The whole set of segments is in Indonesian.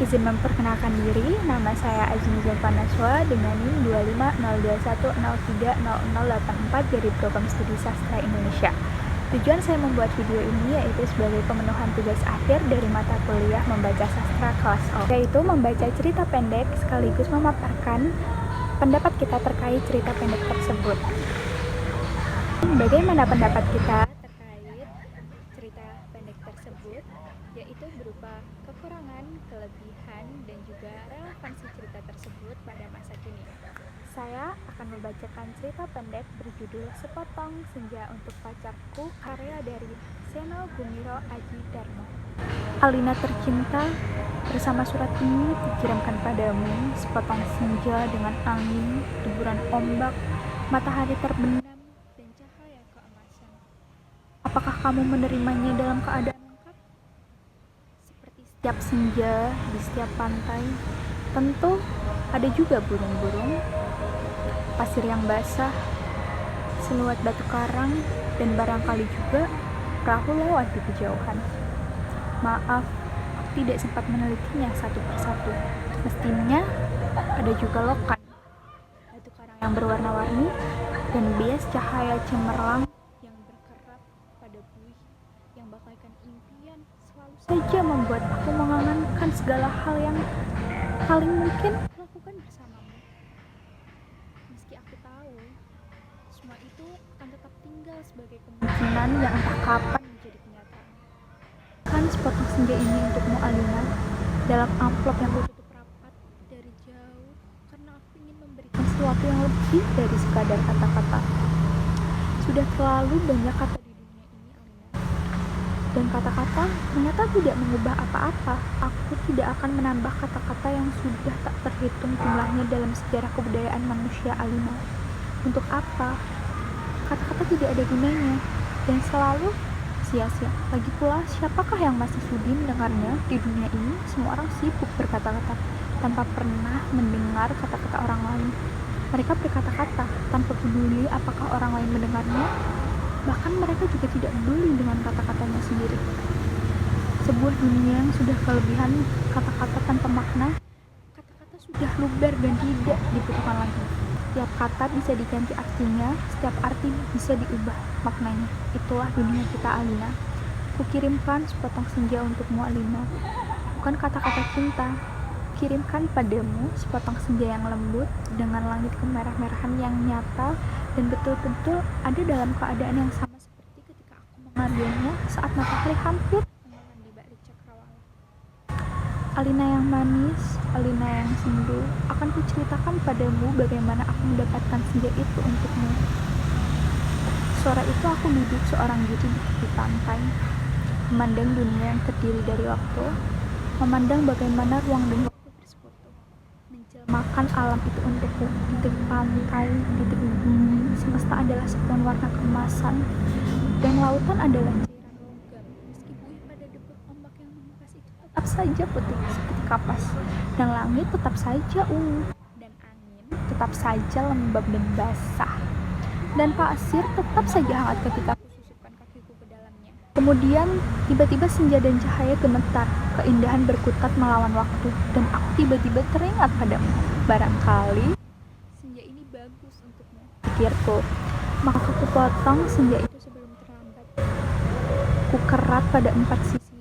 Izin memperkenalkan diri, nama saya Azmi Zulfanaswa dengan NIM 25021030084 dari Program Studi Sastra Indonesia. Tujuan saya membuat video ini yaitu sebagai pemenuhan tugas akhir dari mata kuliah membaca sastra kelas O, yaitu membaca cerita pendek sekaligus memaparkan pendapat kita terkait cerita pendek tersebut. Bagaimana pendapat kita terkait cerita pendek tersebut? Yaitu berupa kekurangan, kelebihan, dan juga relevansi cerita tersebut pada masa kini. Saya akan membacakan cerita pendek berjudul Sepotong Senja untuk Pacarku, karya dari Seno Gumiro Aji Darmo. Alina tercinta, bersama surat ini dikirimkan padamu, sepotong senja dengan angin, deburan ombak, matahari terbenam, dan cahaya keemasan. Apakah kamu menerimanya dalam keadaan lengkap? Seperti setiap senja di setiap pantai, tentu ada juga burung-burung, pasir yang basah, seluat batu karang, dan barangkali juga perahu lewat di kejauhan. Maaf, aku tidak sempat menelitinya satu persatu. Mestinya ada juga lokan, batu karang yang berwarna-warni, dan bias cahaya cemerlang yang berkerap pada buih yang bagaikan impian selalu saja membuat aku mengangankan segala hal yang paling mungkin lakukan bersamamu. Meski aku tahu semua itu akan tetap tinggal sebagai kemungkinan yang entah kapan menjadi kenyataan. Kan sepotong senja ini untukmu, Alina, dalam amplop yang kututup rapat dari jauh, karena aku ingin memberikan sesuatu yang lebih dari sekadar kata-kata. Sudah terlalu banyak kata di dunia ini, Alina, dan kata-kata ternyata tidak mengubah apa-apa. Aku tidak akan menambah kata-kata yang sudah tak terhitung jumlahnya dalam sejarah kebudayaan manusia, Alina. Untuk apa? Kata-kata tidak ada gunanya dan selalu sia-sia. Lagi pula, siapakah yang masih sudi mendengarnya? Di dunia ini, semua orang sibuk berkata-kata tanpa pernah mendengar kata-kata orang lain. Mereka berkata-kata tanpa peduli apakah orang lain mendengarnya. Bahkan mereka juga tidak peduli dengan kata-katanya sendiri. Sebuah dunia yang sudah kelebihan kata-kata tanpa makna, kata-kata sudah luber dan tidak dibutuhkan lagi. Setiap kata bisa diganti artinya, setiap arti bisa diubah maknanya. Itulah dunia kita, Alina. Kukirimkan sepotong senja untukmu, Alina. Bukan kata-kata cinta. Kirimkan padamu sepotong senja yang lembut dengan langit kemerah-merahan yang nyata dan betul-betul ada dalam keadaan yang sama seperti ketika aku mengambilnya saat matahari hampir tenggelam di balik cakrawala. Alina yang manis, Alina yang sendu, akan kuceritakan padamu bagaimana aku mendapatkan senja itu untukmu. Suara itu aku duduk seorang diri di tepi pantai, memandang dunia yang terdiri dari waktu, memandang bagaimana ruang dan waktu bersekutu, menjelmakan alam itu untukku. Di tepi pantai, di tepi bumi, semesta adalah sebuah warna keemasan, dan lautan adalah cairan logam. Meski buih pada debut ombak yang memangkas itu tetap saja putih seperti kapas, dan langit tetap saja ungu, dan angin tetap saja lembab dan basah, dan pasir tetap saja hangat ketika aku susupkan kakiku ke dalamnya. Kemudian tiba-tiba senja dan cahaya gemetar, keindahan berkutat melawan waktu, dan aku tiba-tiba teringat padamu. Barangkali senja ini bagus untukmu, pikirku. Maka aku potong senja itu sebelum terlambat. Ku kerat pada 4 sisi,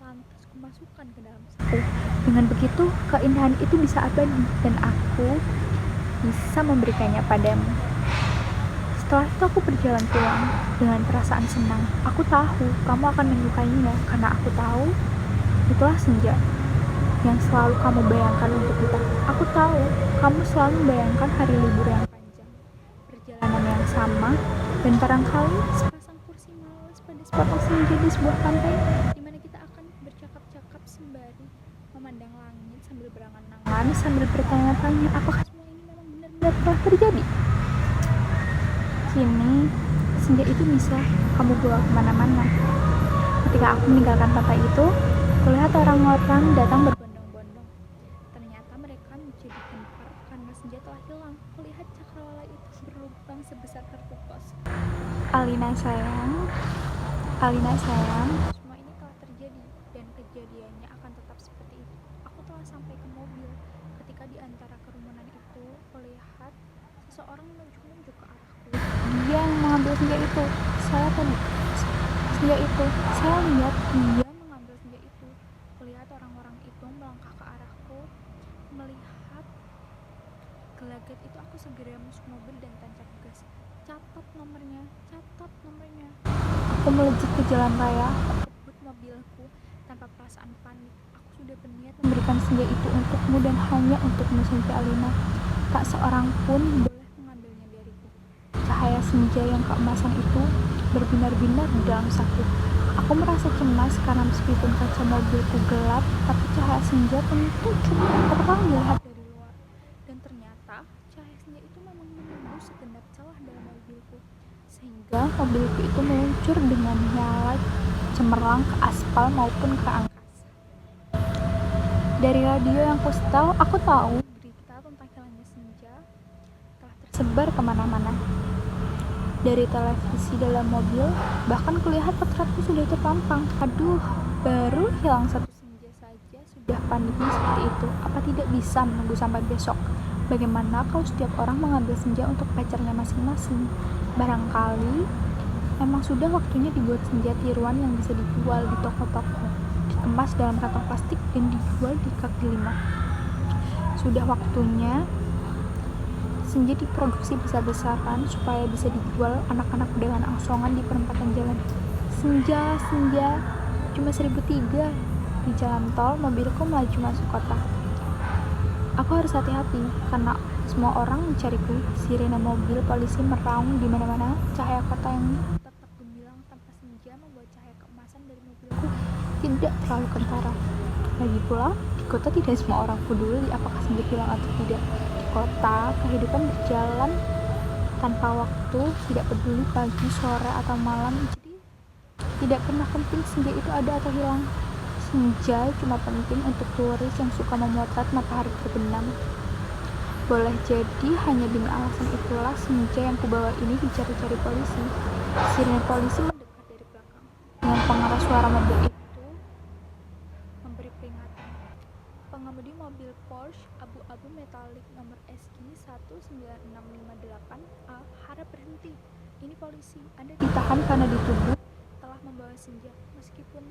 lantas ku masukkan ke dalam saku. Dengan begitu, keindahan itu bisa abadi dan aku bisa memberikannya padamu. Setelah itu aku berjalan pulang dengan perasaan senang. Aku tahu kamu akan menyukainya karena aku tahu itulah senja yang selalu kamu bayangkan untuk kita. Aku tahu kamu selalu membayangkan hari libur yang panjang, perjalanan yang sama, dan barangkali sepasang kursi malas pada sepotong senja di sebuah pantai di mana kita akan bercakap-cakap sembari memandang langit sambil berangan-angan, sambil bertanya-tanya apakah semua ini memang benar-benar telah terjadi. Kini, senja itu bisa kamu bawa kemana-mana. Ketika aku meninggalkan pantai itu, kulihat orang-orang datang berbondong-bondong. Ternyata mereka menjadi gempar karena senja telah hilang. Kulihat cakrawala itu berlubang sebesar kartu pos. Alina sayang, semua ini telah terjadi dan kejadiannya akan tetap seperti itu. Aku telah sampai ke mobil. Ketika di antara kerumunan itu, kulihat seseorang menunjuk-nunjuk ke arahku. Dia yang mengambil senja itu. Saya lihat dia mengambil senja itu. Kulihat orang-orang itu melangkah ke arahku. Melihat gelagat itu, aku segera masuk mobil dan tancap gas. Catat nomornya. Aku melejit ke jalan raya, kebut mobilku tanpa perasaan panik. Aku sudah berniat memberikan senja itu untukmu dan hanya untukmu saja, Alina. Tak seorang pun boleh mengambilnya dariku. Cahaya senja yang keemasan itu berbinar-binar di dalam saku. Aku merasa cemas karena meskipun kaca mobilku gelap, tapi cahaya senja tentu cukup terang dilihat dari luar. Dan ternyata cahaya senja itu memang menembus segenap celah dalam mobilku, sehingga mobilku itu meluncur dengan nyala cemerlang ke aspal maupun ke angkasa. Dari radio yang kusetel, aku tahu berita tentang hilangnya senja telah tersebar kemana-mana. Dari televisi dalam mobil, bahkan kulihat potretku sudah terpampang. Aduh, baru hilang satu senja saja sudah paniknya seperti itu. Apa tidak bisa menunggu sampai besok? Bagaimana kalau setiap orang mengambil senja untuk pacarnya masing-masing? Barangkali memang sudah waktunya dibuat senja tiruan yang bisa dijual di toko-toko, dikemas dalam kantong plastik dan dijual di kaki lima. Sudah waktunya senja diproduksi besar-besaran supaya bisa dijual anak-anak dengan angsongan di perempatan jalan. Senja, cuma 1.003. Di jalan tol, mobilku melaju masuk kota. Aku harus hati-hati karena semua orang mencariku. Sirene mobil polisi meraung di mana-mana. Cahaya kota yang tetap gemilang tanpa senja membuat cahaya keemasan dari mobilku tidak terlalu kentara. Lagi pula, di kota tidak semua orang peduli apakah senja hilang atau tidak. Di kota, kehidupan berjalan tanpa waktu, tidak peduli pagi, sore, atau malam. Jadi, tidak pernah penting senja itu ada atau hilang. Senja cuma penting untuk turis yang suka memotret matahari terbenam. Boleh jadi hanya demi alasan itulah senja yang kubawa ini dicari-cari polisi. Sirene polisi mendekat dari belakang. Dengan pengeras suara mobil itu memberi peringatan. Pengemudi mobil Porsche abu-abu metalik nomor SG 19658A harap berhenti. Ini polisi. Anda ditahan karena dituduh telah membawa senja, meskipun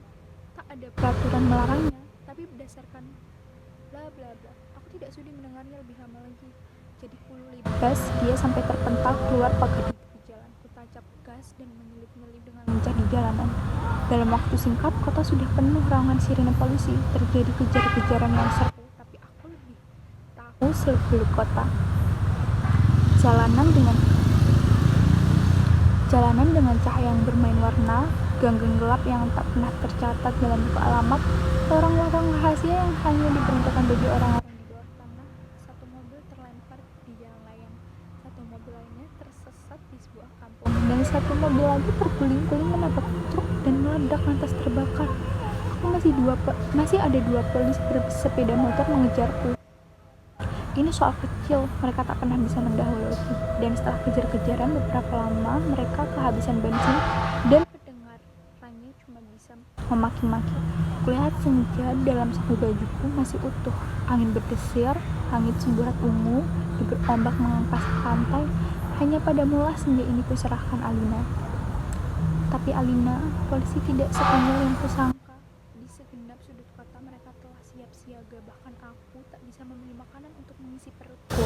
tak ada peraturan melarangnya, tapi berdasarkan bla bla bla. Aku tidak sudi mendengarnya lebih lama lagi. Jadi kulibas dia sampai terpental keluar pagar di tepi jalan. Kutancap gas dan menyelip-nyelip dengan lincah di jalanan. Dalam waktu singkat, kota sudah penuh raungan sirene polisi. Terjadi kejar-kejaran yang seru, tapi aku lebih tahu seluk-beluk kota. Jalanan dengan cahaya yang bermain warna, gang-gang gelap yang tak pernah tercatat dalam buku alamat, lorong-lorong rahasia yang hanya diperuntukkan bagi orang-orang di bawah tanah. Satu mobil terlempar di jalan layang, satu mobil lainnya tersesat di sebuah kampung, dan satu mobil lagi terguling-guling menabrak truk dan meledak lantas terbakar. Masih ada dua polisi bersepeda motor mengejarku. Ini soal kecil, mereka tak pernah bisa mendahului. Dan setelah kejar-kejaran beberapa lama, mereka kehabisan bensin dan pendengarannya cuma bisa memaki-maki. Kulihat senja dalam saku bajuku masih utuh. Angin berdesir, langit semburat ungu, bibir ombak mengangkas pantai. Hanya padamulah senja ini kuserahkan, Alina. Tapi Alina, polisi tidak sekonyol yang kusangka. Di segenap sudut kota mereka telah siap siaga, bahkan aku tak bisa membeli makanan untuk mengisi perutku.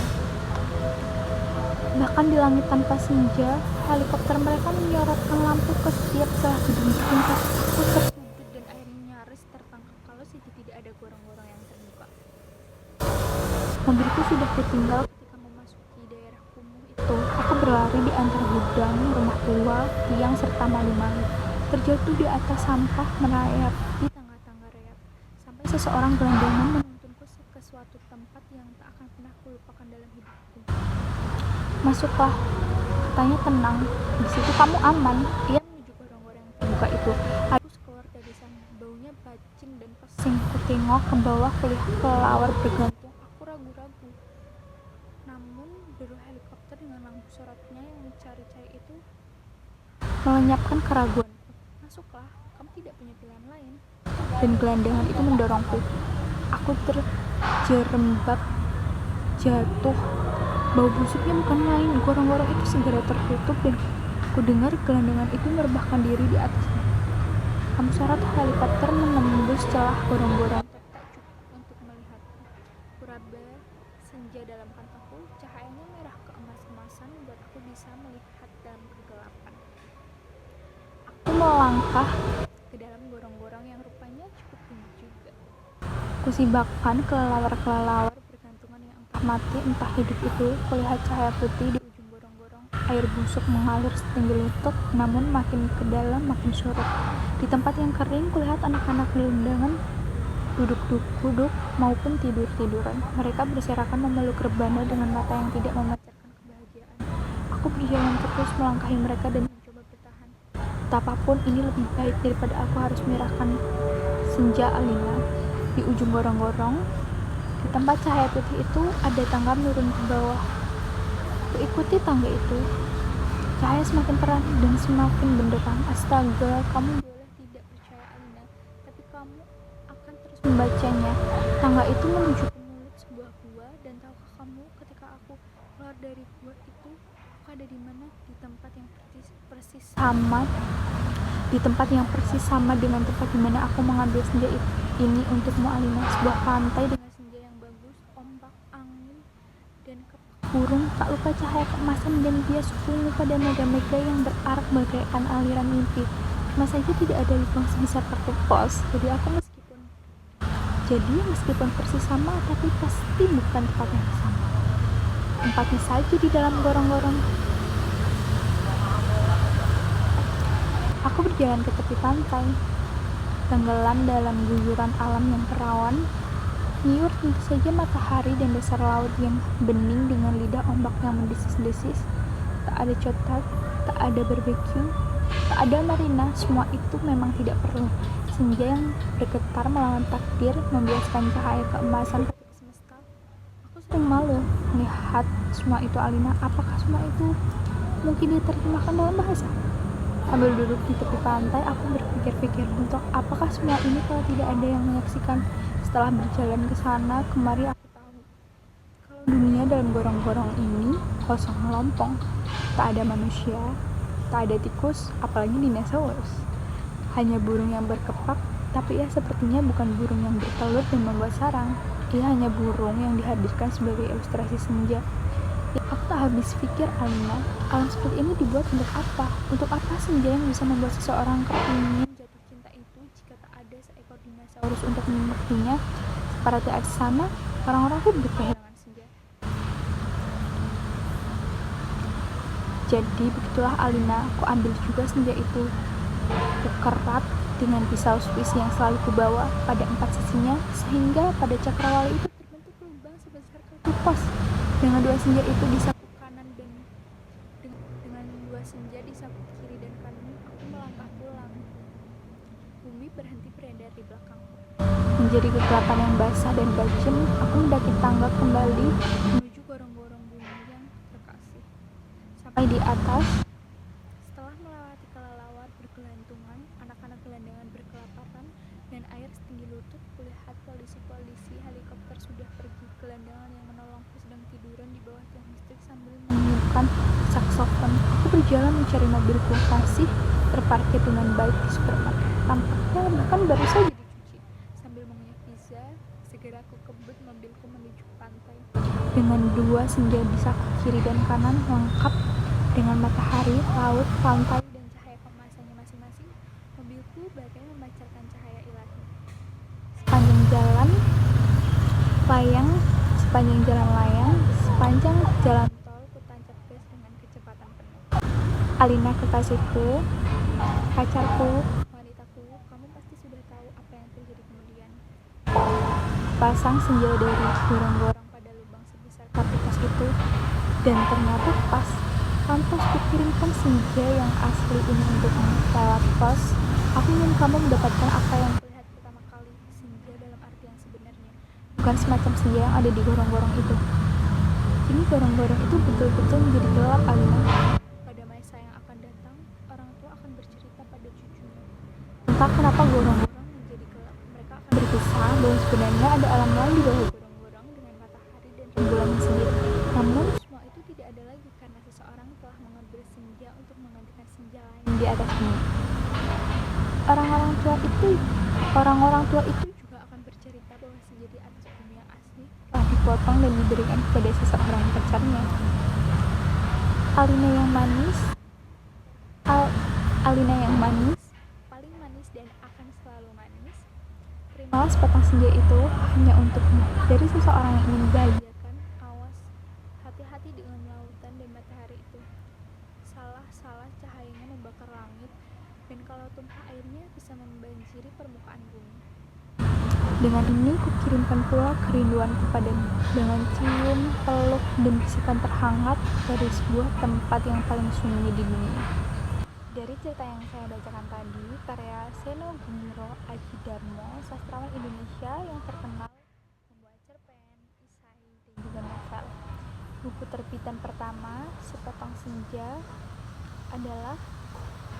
Bahkan di langit tanpa senja, helikopter mereka menyorotkan lampu ke setiap celah gedung-gedung. Kakiku tersudut dan akhirnya nyaris tertangkap kalau saja tidak ada gorong-gorong yang terbuka. Mobilku sudah kutinggal ketika memasuki daerah kumuh itu. Aku berlari di antara gudang, rumah tua, tiang, serta malu-malu. Terjatuh di atas sampah, merayap di tangga-tangga rayap, sampai seseorang gelandangan menuntunku ke suatu tempat yang tak akan pernah kulupakan dalam hidupku. Masuklah, katanya tenang. Di situ kamu aman. Ia menuju gorong-gorong yang terbuka itu. Harus keluar dari sana. Baunya bacin dan pesing. Kutengok ke bawah, kulihat kelelawar bergantung. Aku ragu-ragu. Namun deru helikopter dengan lampu sorotnya yang mencari-cari itu melenyapkan keraguanku. Masuklah. Kamu tidak punya pilihan lain. Dan gelandangan itu mendorongku. Aku terjerembab jatuh. Bau busuknya bukan main. Gorong-gorong itu segera tertutup dan ku dengar gelandangan itu merebahkan diri di atasnya. Kamu sorot helikopter menembus celah gorong-gorong. Tak cukup untuk melihatku. Kuraba senja dalam kantongku. Cahayanya merah keemas-emasan membuat aku bisa melihat dalam kegelapan. Aku melangkah ke dalam gorong-gorong yang rupanya cukup tinggi juga. Kusibakkan kelelawar-kelelawar bergantungan yang entah mati entah hidup itu. Kulihat cahaya putih di ujung gorong-gorong. Air busuk mengalir setinggi lutut, namun makin ke dalam makin surut. Di tempat yang kering, kulihat anak-anak gelandangan duduk-duduk maupun tidur-tiduran. Mereka berserakan memeluk rebana dengan mata yang tidak memancarkan kebahagiaan. Aku berjalan terus melangkahi mereka dan mencoba bertahan. Betapapun ini lebih baik daripada aku harus menyerahkan senja Alina. Di ujung gorong-gorong, di tempat cahaya putih itu, ada tangga menurun ke bawah. Aku ikuti tangga itu. Cahaya semakin terang dan semakin benderang. Astaga, kamu boleh tidak percaya Alina, tapi kamu akan terus membacanya. Tangga itu menuju ke mulut sebuah gua, dan tahukah kamu, ketika aku keluar dari gua itu, aku ada di mana? Di tempat yang persis sama dengan tempat di mana aku mengambil senja ini untukmu Alina. Sebuah pantai dengan senja yang bagus, ombak, angin, dan kepak burung. Tak lupa cahaya keemasan dan bias ungu pada mega-mega yang berarak bagaikan aliran mimpi. Cuma saja tidak ada lubang sebesar kartu pos. Jadi meskipun persis sama, tapi pasti bukan tempat yang sama. Tempatnya saja di dalam gorong-gorong. Aku berjalan ke tepi pantai, tenggelam dalam guyuran alam yang perawan. Nyiur tentu saja matahari dan dasar laut yang bening dengan lidah ombak yang mendesis-desis. Tak ada cotak, tak ada barbeque, tak ada marina. Semua itu memang tidak perlu. Senja yang bergetar melawan takdir, membiaskan cahaya keemasan ketika semesta. Aku sering malu melihat semua itu Alina. Apakah semua itu mungkin diterjemahkan dalam bahasa? Sambil duduk di tepi pantai, aku berpikir-pikir untuk apakah semua ini kalau tidak ada yang menyaksikan. Setelah berjalan ke sana kemari, aku tahu kalau dunia dalam gorong-gorong ini kosong melompong. Tak ada manusia, tak ada tikus, apalagi dinosaurus. Hanya burung yang berkepak, tapi ia sepertinya bukan burung yang bertelur dan membuat sarang. Ia hanya burung yang dihadirkan sebagai ilustrasi senja. Aku tak habis pikir Alina, alam seperti ini dibuat untuk apa? Untuk apa senja yang bisa membuat seseorang kepingin jatuh cinta itu jika tak ada seekor dinosaurus untuk mengertinya? Seperti di sana, orang-orang hidup kehilangan senja. Jadi begitulah Alina, aku ambil juga senja itu. Ku kerat dengan pisau Swiss yang selalu kubawa pada 4 sisinya, sehingga pada cakrawala itu terbentuk lubang sebesar kartu pos. Dengan 2 senja itu di saku kanan dan dengan 2 senja di saku kiri dan kanan, aku melangkah pulang. Bumi berhenti beredar di belakangku. Menjadi kegelapan yang basah dan bacem, aku mendaki tangga kembali menuju gorong-gorong bumi yang terkasih. Sampai di atas, setelah melewati kelelawar bergelantungan, anak-anak gelandangan berkelaparan, dan air setinggi lutut, kulihat polisi-polisi helikopter sudah pergi. Gelandangan yang menolongku sedang tiduran di bawah tiang listrik sambil meniupkan saksofon. Aku berjalan mencari mobilku. Masih terparkir dengan baik di supermarket. Tampaknya bahkan baru saja dicuci. Sambil mengunyah pizza, segera aku kebut mobilku menuju pantai. Dengan 2 senja di saku kiri dan kanan, lengkap dengan matahari, laut, pantai, dan cahaya kemasannya masing-masing, mobilku bagai memancarkan cahaya ilahi. Sepanjang jalan tol, ku tancap gas dengan kecepatan penuh. Alina, kekasihku, pacarku, wanitaku, kamu pasti sudah tahu apa yang terjadi kemudian. Pasang senja dari gorong-gorong pada lubang sebesar kartu pos itu, dan ternyata pas. Pantas kukirimkan senja yang asli ini untukmu. Lewat pos, aku ingin kamu mendapatkan apa yang kulihat pertama kali, senja dalam arti yang sebenarnya, bukan semacam senja yang ada di gorong-gorong itu. Kini gorong-gorong itu betul-betul menjadi gelap Alina. Pada masa yang akan datang, orang tua akan bercerita pada cucunya Entah kenapa gorong-gorong menjadi kelak mereka akan berpisah, bahwa sebenarnya ada alam lain di bawah gorong-gorong dengan matahari dan rembulan yang sendiri. Namun semua itu tidak ada lagi karena seseorang telah mengambil senja untuk menggantikan senja lain di atas bumi. Orang-orang tua itu juga akan bercerita bahwa senja di atas bumi yang asli telah dipotong dan diberikan kepada seseorang pacarnya. Alina yang manis, paling manis dan akan selalu manis. Terimalah sepotong senja itu hanya untukmu, dari seseorang yang ingin membahagiakan. Awas, hati-hati dengan lautan dan matahari itu. Salah cahayanya membakar langit, dan kalau tumpah airnya bisa membanjiri permukaan bumi. Dengan ini kukirimkan pula kerinduan kepadamu, dengan cium, peluk, dan bisikan terhangat dari sebuah tempat yang paling sunyi di dunia. Dari cerita yang saya bacakan tadi, karya Seno Gumiro Adjidarmo, sastrawan Indonesia yang terkenal membuat cerpen, esai, dan juga novel. Buku terbitan pertama, Sepotong Senja, adalah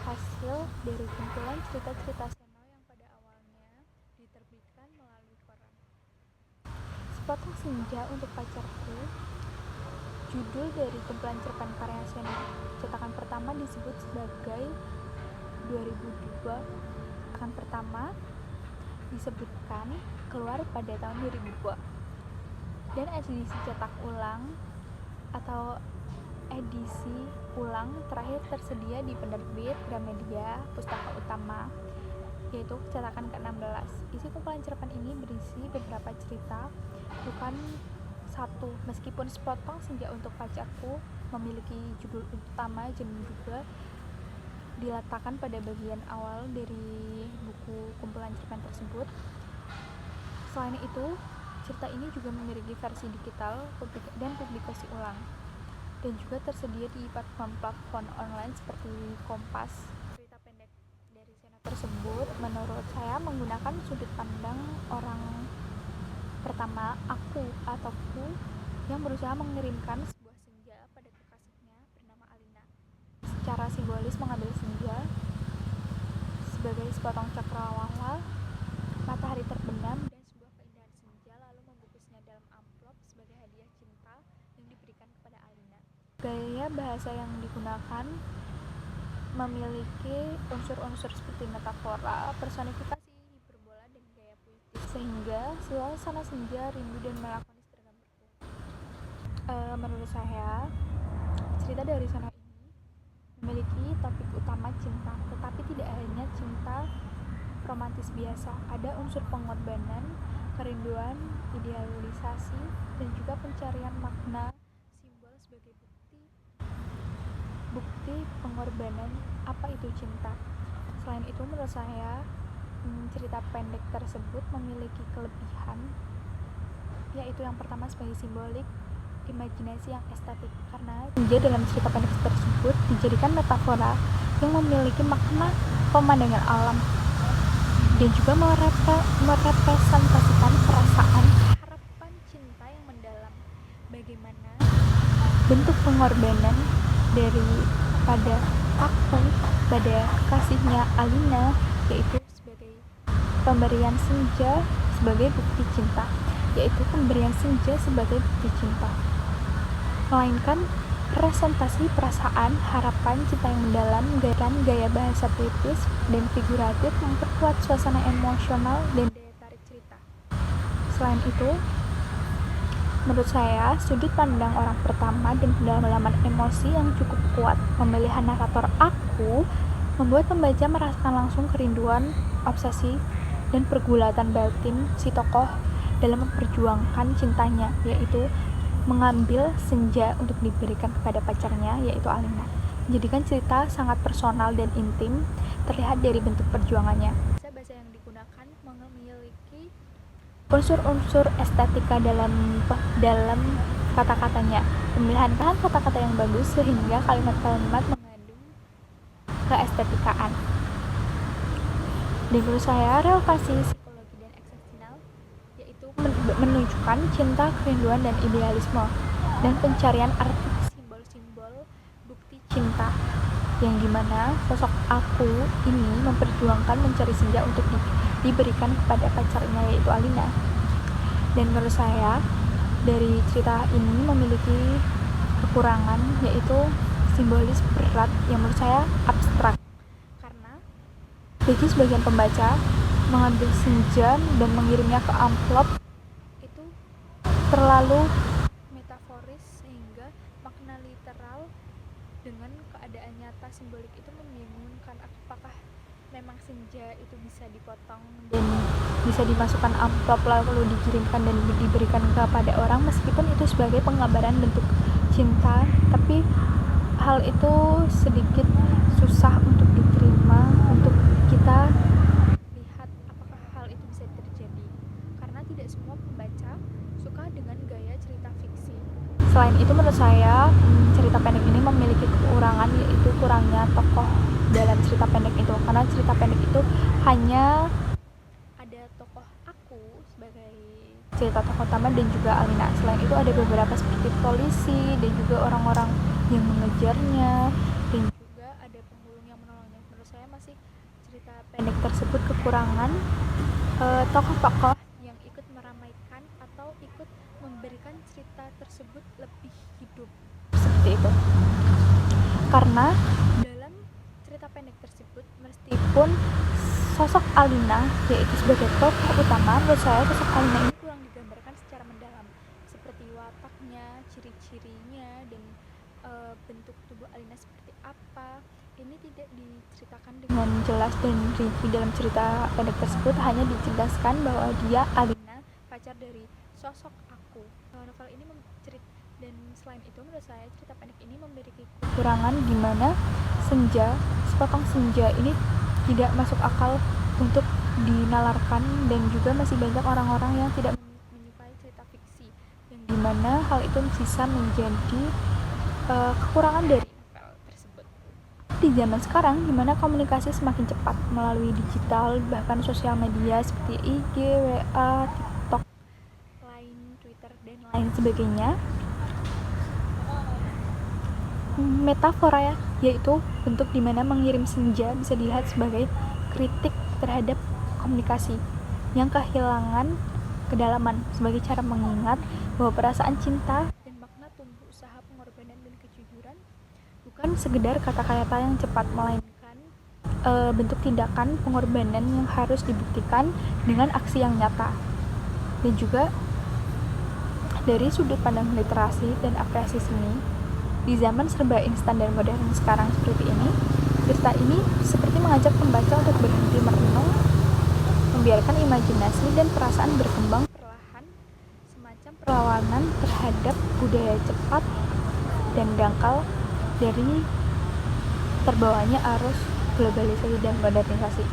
hasil dari kumpulan cerita-cerita Seno yang pada awalnya diterbitkan melalui koran. Sepotong Senja untuk Pacarku, judul dari kumpulan cerpen karya Seno. Cetakan pertama disebut sebagai 2002. Cetakan pertama disebutkan keluar pada tahun 2002. Dan edisi cetak ulang atau edisi ulang terakhir tersedia di penerbit Gramedia Pustaka Utama, yaitu cetakan ke-16. Isi kumpulan cerpen ini berisi beberapa cerita, bukan satu. Meskipun Sepotong Senja untuk Pacarku memiliki judul utama dan juga diletakkan pada bagian awal dari buku kumpulan cerpen tersebut. Selain itu, cerita ini juga memiliki versi digital dan publikasi ulang, dan juga tersedia di platform online seperti Kompas. Cerita pendek dari Seno tersebut menurut saya menggunakan sudut pandang orang pertama, aku yang berusaha mengirimkan sebuah senja pada kekasihnya bernama Alina. Secara simbolis mengambil senja sebagai sepotong cakrawala, matahari terbenam, dan sebuah keindahan senja, lalu membungkusnya dalam amplop sebagai hadiah cinta yang diberikan kepada Alina. Gaya bahasa yang digunakan memiliki unsur-unsur seperti metafora, personifikasi, hiperbola, dan gaya puitis, sehingga suasana senja, rindu, dan melankolis tergambar kuat. Menurut saya, cerita dari Seno ini memiliki topik utama cinta, tetapi tidak hanya cinta romantis biasa. Ada unsur pengorbanan, kerinduan, idealisasi, dan juga pencarian makna simbol sebagai bukti pengorbanan apa itu cinta. Selain itu, menurut saya cerita pendek tersebut memiliki kelebihan, yaitu yang pertama sebagai simbolik, imajinasi yang estetik, karena senja dalam cerita pendek tersebut dijadikan metafora yang memiliki makna pemandangan alam dan juga merepresentasikan perasaan harapan cinta yang mendalam. Bagaimana bentuk pengorbanan daripada aku pada kasihnya Alina, yaitu sebagai pemberian senja sebagai bukti cinta, melainkan presentasi perasaan harapan cinta yang mendalam dengan gaya bahasa puitis dan figuratif memperkuat suasana emosional dan daya tarik cerita. Selain itu, menurut saya, sudut pandang orang pertama dan pendalaman emosi yang cukup kuat pemilihan narator aku membuat pembaca merasakan langsung kerinduan, obsesi, dan pergulatan batin si tokoh dalam memperjuangkan cintanya, yaitu mengambil senja untuk diberikan kepada pacarnya, yaitu Alina. Menjadikan cerita sangat personal dan intim, terlihat dari bentuk perjuangannya. Bahasa yang digunakan memiliki unsur-unsur estetika dalam kata-katanya. Pemilihan kata-kata yang bagus sehingga kalimat-kalimat mengandung keestetikaan. Dan menurut saya, relevansi psikologi dan eksistensial, yaitu menunjukkan cinta, kerinduan, dan idealisme, dan pencarian arti simbol-simbol bukti cinta. yang dimana sosok aku ini memperjuangkan mencari senja untuk diberikan kepada pacarnya yaitu Alina. Dan menurut saya dari cerita ini memiliki kekurangan yaitu simbolis berat yang menurut saya abstrak, karena bagi sebagian pembaca mengambil senja dan mengirimnya ke amplop itu terlalu metaforis sehingga makna literal dengan keadaan nyata simbolik itu membingungkan. Apakah memang senja itu bisa dipotong dan bisa dimasukkan amplop lalu dikirimkan dan diberikan kepada orang, meskipun itu sebagai penggambaran bentuk cinta, tapi hal itu sedikit susah untuk diterima, untuk kita lihat apakah hal itu bisa terjadi, karena tidak semua pembaca suka dengan gaya cerita fiksi. Selain itu menurut saya cerita pendek ini memiliki kekurangan yaitu kurangnya tokoh dalam cerita pendek itu, karena cerita pendek itu hanya ada tokoh aku sebagai cerita tokoh utama dan juga Alina. Selain itu ada beberapa seperti polisi dan juga orang-orang yang mengejarnya dan juga ada pemulung yang menolongnya. Menurut saya masih cerita pendek tersebut kekurangan tokoh-tokoh yang ikut meramaikan atau ikut memberikan cerita tersebut lebih hidup seperti itu. Karena dalam cerita pendek tersebut meskipun sosok Alina yaitu sebagai tokoh utama, menurut saya sosok Alina ini kurang digambarkan secara mendalam, seperti wataknya, ciri-cirinya, dan bentuk tubuh Alina seperti apa. Ini tidak diceritakan dengan jelas dan rinci dalam cerita pendek tersebut, hanya dijelaskan bahwa dia Alina, pacar dari sosok aku. Novel ini dan selain itu menurut saya cerita pendek ini memiliki kekurangan di mana sepotong senja ini tidak masuk akal untuk dinalarkan, dan juga masih banyak orang-orang yang tidak menyukai cerita fiksi, yang dimana hal itu bisa menjadi kekurangan dari novel tersebut. Di zaman sekarang dimana komunikasi semakin cepat melalui digital, bahkan sosial media seperti IG, WA, TikTok, Line, Twitter, dan lain sebagainya, metafora yaitu bentuk dimana mengirim senja bisa dilihat sebagai kritik terhadap komunikasi yang kehilangan kedalaman, sebagai cara mengingat bahwa perasaan cinta dan makna tumbuh usaha pengorbanan dan kejujuran bukan sekedar kata-kata yang cepat, melainkan bentuk tindakan pengorbanan yang harus dibuktikan dengan aksi yang nyata. Dan juga dari sudut pandang literasi dan apresiasi seni, di zaman serba instan dan modern sekarang seperti ini, cerita ini seperti mengajak pembaca untuk berhenti merenung, membiarkan imajinasi dan perasaan berkembang perlahan, semacam perlawanan terhadap budaya cepat dan dangkal dari terbawanya arus globalisasi dan modernisasi.